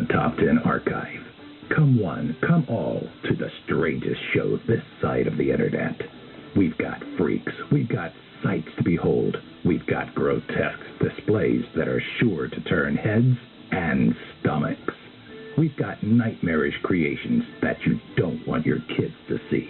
the Top 10 archive. Come one, come all to the strangest show this side of the internet. We've got freaks, we've got sights to behold, we've got grotesque displays that are sure to turn heads and stomachs. We've got nightmarish creations that you don't want your kids to see.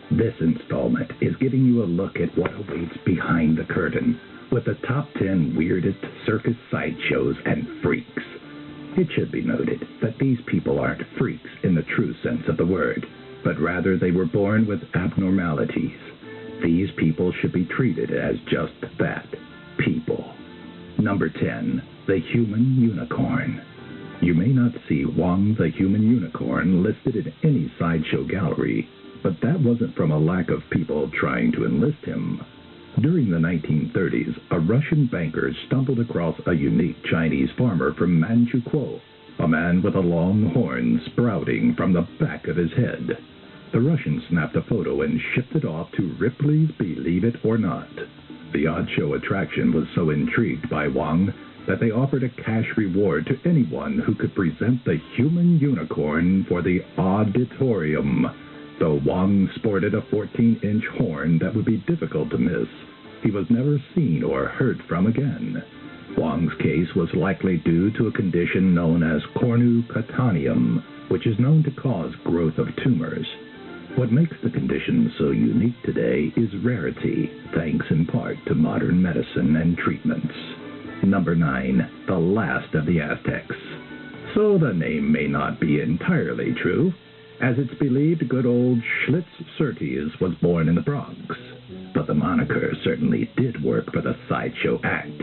This installment is giving you a look at what awaits behind the curtain with the top 10 weirdest circus sideshows and freaks. It should be noted that these people aren't freaks in the true sense of the word, but rather they were born with abnormalities. These people should be treated as just that, people. Number 10, the human unicorn. You may not see Wang the human unicorn listed in any sideshow gallery, but that wasn't from a lack of people trying to enlist him. During the 1930s, a Russian banker stumbled across a unique Chinese farmer from Manchukuo, a man with a long horn sprouting from the back of his head. The Russian snapped a photo and shipped it off to Ripley's Believe It or Not. The odd show attraction was so intrigued by Wang that they offered a cash reward to anyone who could present the human unicorn for the auditorium. Though Wang sported a 14-inch horn that would be difficult to miss, he was never seen or heard from again. Wang's case was likely due to a condition known as cornucutaneum, which is known to cause growth of tumors. What makes the condition so unique today is rarity, thanks in part to modern medicine and treatments. Number 9, the last of the Aztecs. So the name may not be entirely true, as it's believed good old Schlitz Surtees was born in the Bronx. But the moniker certainly did work for the sideshow act.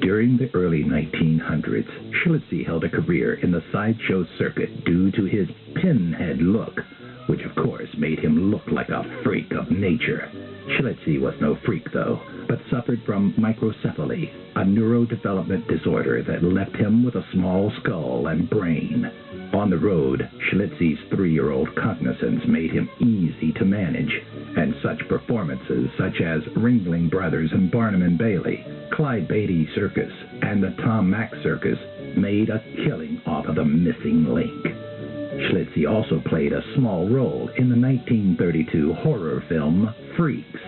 During the early 1900s, Schlitzie held a career in the sideshow circuit due to his pinhead look, which of course made him look like a freak of nature. Schlitzie was no freak, though, but suffered from microcephaly, a neurodevelopment disorder that left him with a small skull and brain. On the road, Schlitzie's 3-year-old cognizance made him easy to manage, and such performances such as Ringling Brothers and Barnum and Bailey, Clyde Beatty Circus, and the Tom Mack Circus made a killing off of the missing link. Schlitzie also played a small role in the 1932 horror film Freaks.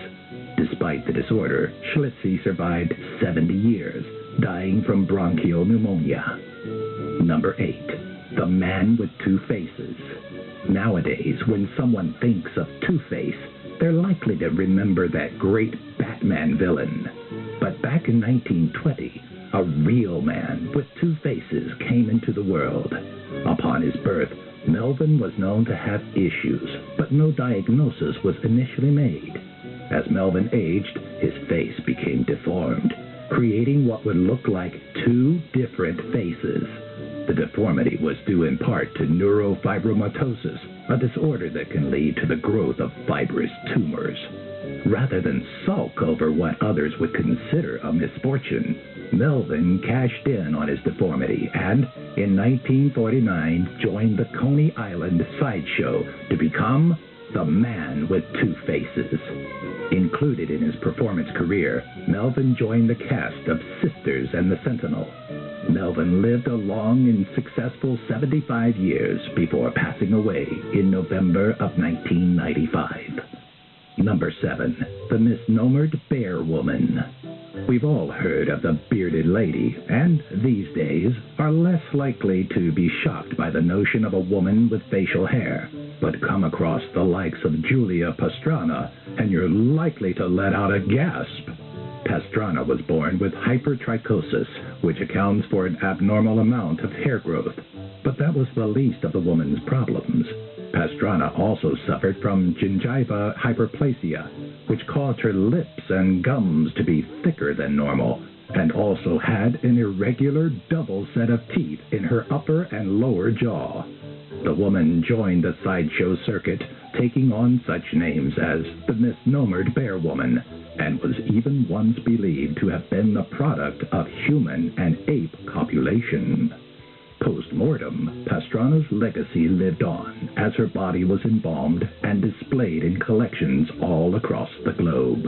Despite the disorder, Schlitzie survived 70 years, dying from bronchial pneumonia. Number 8, the man with two faces. Nowadays, when someone thinks of Two-Face, they're likely to remember that great Batman villain. But back in 1920, a real man with two faces came into the world. Upon his birth, Melvin was known to have issues, but no diagnosis was initially made. As Melvin aged, his face became deformed, creating what would look like two different faces. The deformity was due in part to neurofibromatosis, a disorder that can lead to the growth of fibrous tumors. Rather than sulk over what others would consider a misfortune, Melvin cashed in on his deformity and, in 1949, joined the Coney Island Sideshow to become the Man with Two Faces. Included in his performance career, Melvin joined the cast of Sisters and the Sentinel. Melvin lived a long and successful 75 years before passing away in November of 1995. Number 7, the misnomered Bear Woman. We've all heard of the bearded lady, and these days are less likely to be shocked by the notion of a woman with facial hair, but come across the likes of Julia Pastrana, and you're likely to let out a gasp. Pastrana was born with hypertrichosis, which accounts for an abnormal amount of hair growth, but that was the least of the woman's problems. Pastrana also suffered from gingiva hyperplasia, which caused her lips and gums to be thicker than normal, and also had an irregular double set of teeth in her upper and lower jaw. The woman joined the sideshow circuit, taking on such names as the misnomered Bear Woman, and was even once believed to have been the product of human and ape copulation. Post-mortem, Pastrana's legacy lived on as her body was embalmed and displayed in collections all across the globe.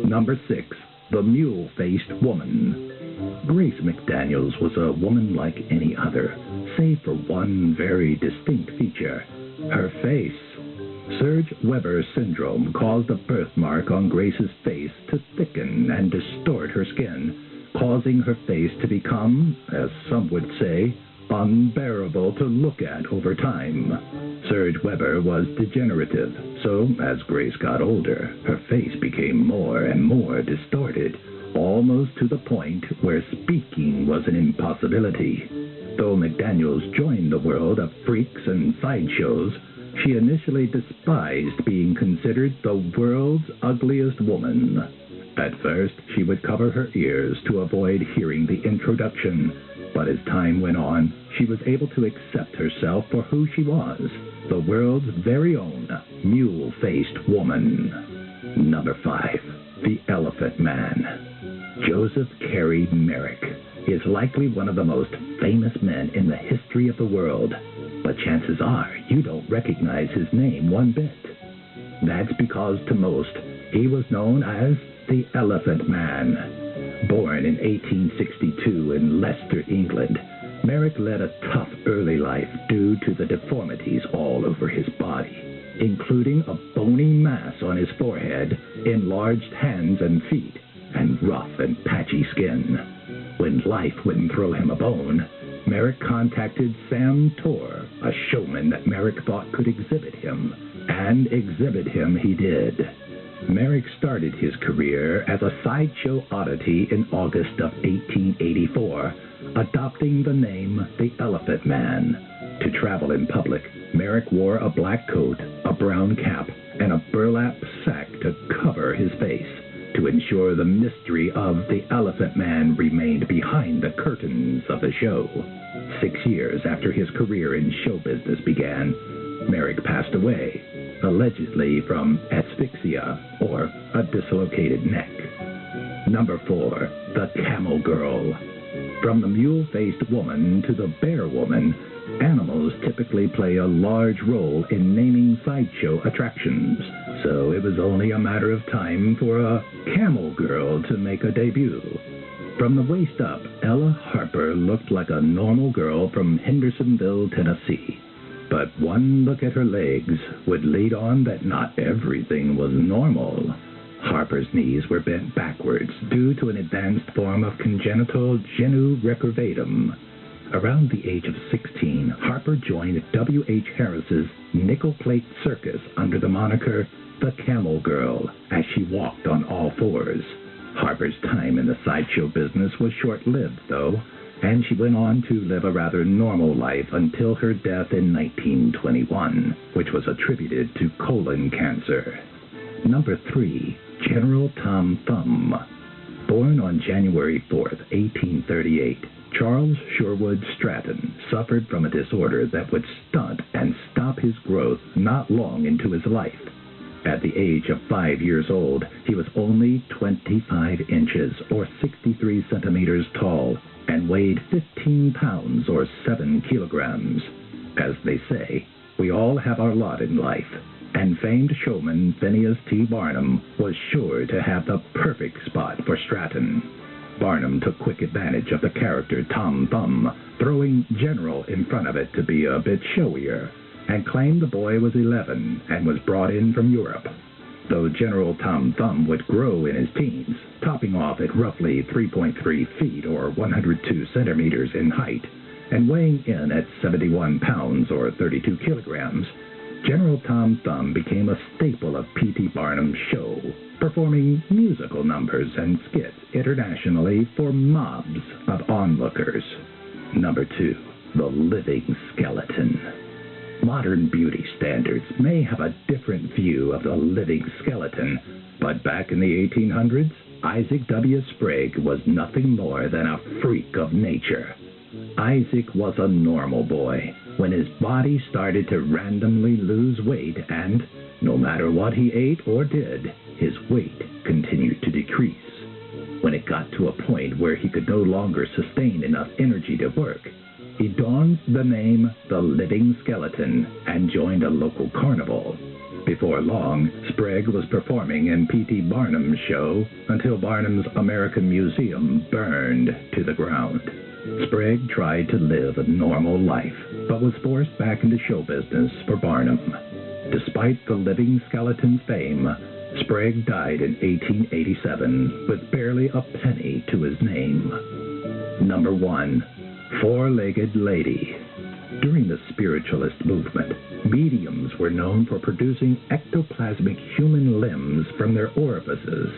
Number 6, the mule-faced woman. Grace McDaniels was a woman like any other, save for one very distinct feature, her face. Serge Weber syndrome caused a birthmark on Grace's face to thicken and distort her skin, causing her face to become, as some would say, unbearable to look at over time. Serge Weber was degenerative, so as Grace got older, her face became more and more distorted, almost to the point where speaking was an impossibility. Though McDaniels joined the world of freaks and sideshows, she initially despised being considered the world's ugliest woman. At first, she would cover her ears to avoid hearing the introduction, but as time went on, she was able to accept herself for who she was, the world's very own mule-faced woman. Number 5. The Elephant Man. Joseph Carey Merrick is likely one of the most famous men in the history of the world, but chances are you don't recognize his name one bit. That's because to most, he was known as the Elephant Man. Born in 1862 in Leicester, England, Merrick led a tough early life due to the deformities all over his body, including a bony mass on his forehead, enlarged hands and feet, and rough and patchy skin. When life wouldn't throw him a bone, Merrick contacted Sam Torr, a showman that Merrick thought could exhibit him, and exhibit him he did. Merrick started his career as a sideshow oddity in August of 1884, adopting the name the Elephant Man. To travel in public, Merrick wore a black coat, a brown cap, and a burlap sack to cover his face, to ensure the mystery of the Elephant Man remained behind the curtains of the show. 6 years after his career in show business began, Merrick passed away, allegedly from asphyxia or a dislocated neck. Number 4. The Camel Girl. From the mule-faced woman to the bear woman, animals typically play a large role in naming sideshow attractions, so it was only a matter of time for a camel girl to make a debut. From the waist up, Ella Harper looked like a normal girl from Hendersonville, Tennessee. But one look at her legs would lead on that not everything was normal. Harper's knees were bent backwards due to an advanced form of congenital genu recurvatum. Around the age of 16, Harper joined W.H. Harris's nickel plate circus under the moniker The Camel Girl as she walked on all fours. Harper's time in the sideshow business was short-lived, though, and she went on to live a rather normal life until her death in 1921, which was attributed to colon cancer. Number 3. General Tom Thumb. Born on January 4th, 1838, Charles Sherwood Stratton suffered from a disorder that would stunt and stop his growth not long into his life. At the age of 5 years old, he was only 25 inches or 63 centimeters tall and weighed 15 pounds or 7 kilograms. As they say, we all have our lot in life, and famed showman Phineas T. Barnum was sure to have the perfect spot for Stratton. Barnum took quick advantage of the character Tom Thumb, throwing General in front of it to be a bit showier, and claimed the boy was 11 and was brought in from Europe. Though General Tom Thumb would grow in his teens, topping off at roughly 3.3 feet or 102 centimeters in height, and weighing in at 71 pounds or 32 kilograms, General Tom Thumb became a staple of P.T. Barnum's show, performing musical numbers and skits internationally for mobs of onlookers. Number 2. The Living Skeleton. Modern beauty standards may have a different view of the living skeleton, but back in the 1800s, Isaac W. Sprague was nothing more than a freak of nature. Isaac was a normal boy when his body started to randomly lose weight, and no matter what he ate or did, his weight continued to decrease. When it got to a point where he could no longer sustain enough energy to work, he donned the name The Living Skeleton and joined a local carnival. Before long, Sprague was performing in P.T. Barnum's show until Barnum's American Museum burned to the ground. Sprague tried to live a normal life, but was forced back into show business for Barnum. Despite the living skeleton's fame, Sprague died in 1887 with barely a penny to his name. Number 1. Four-Legged Lady. During the spiritualist movement, mediums were known for producing ectoplasmic human limbs from their orifices.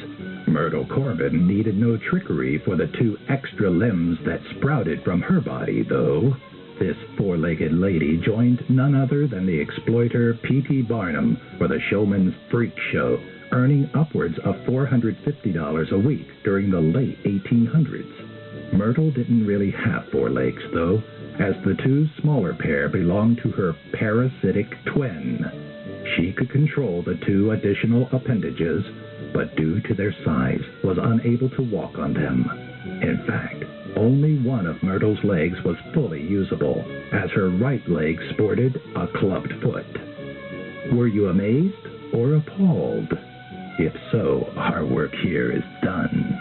Myrtle Corbin needed no trickery for the 2 extra limbs that sprouted from her body, though. This four-legged lady joined none other than the exploiter P.T. Barnum for the showman's freak show, earning upwards of $450 a week during the late 1800s. Myrtle didn't really have 4 legs, though, as the 2 smaller pair belonged to her parasitic twin. She could control the 2 additional appendages, but due to their size, was unable to walk on them. In fact, only one of Myrtle's legs was fully usable, as her right leg sported a clubbed foot. Were you amazed or appalled? If so, our work here is done.